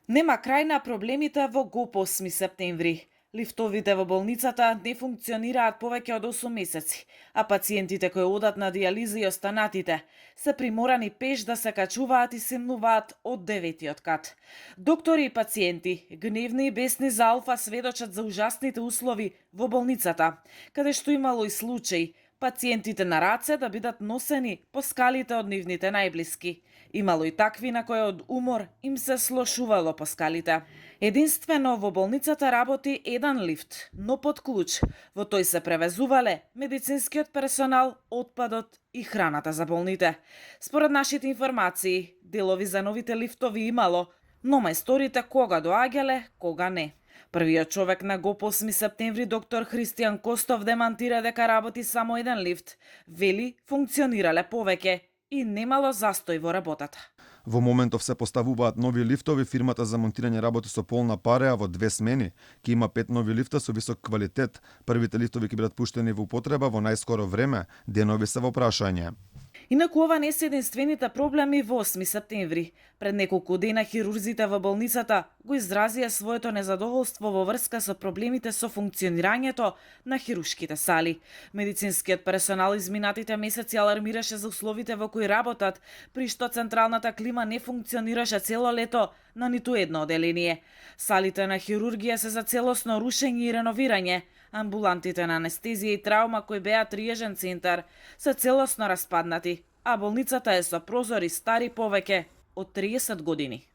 Нема крај на проблемите во ГОП 8 септември. Лифтовите во болницата не функционираат повеќе од 8 месеци, а пациентите кои одат на диализа и останатите се приморани пеш да се качуваат и семнуваат од деветиот кат. Доктори и пациенти, гневни и бесни за Алфа, сведочат за ужасните услови во болницата, каде што имало и случаи пациентите на раце да бидат носени по скалите од нивните најблиски. Имало и такви на кои од умор им се слошувало по скалите. Единствено во болницата работи еден лифт, но под клуч. Во тој се превезувале медицинскиот персонал, отпадот и храната за болните. Според нашите информации, делови за новите лифтови имало, но мајсторите кога доаѓале, кога не. Првиот човек на ГОП 8 септември, доктор Христијан Костов, демантира дека работи само еден лифт. Вели, функционирале повеќе и немало застој во работата. Во моментов се поставуваат нови лифтови, фирмата за монтирање работи со полна паре, а во 2 смени ќе има 5 нови лифта со висок квалитет. Првите лифтови ќе бидат пуштени во употреба во најскоро време, денови се во прашање. Инаку ова не се единствените проблеми во 8 септември. Пред неколку дена хирурзите во болницата го изразија своето незадоволство во врска со проблемите со функционирањето на хируршките сали. Медицинскиот персонал изминатите месеци алармираше за условите во кои работат, при што централната клима не функционираше цело лето на ниту едно оделение. Салите на хирургија се за целосно рушење и реновирање. Амбулантите на анестезија и траума, кои беа триежен центар, се целосно распаднати, а болницата е со прозори стари повеќе од 30 години.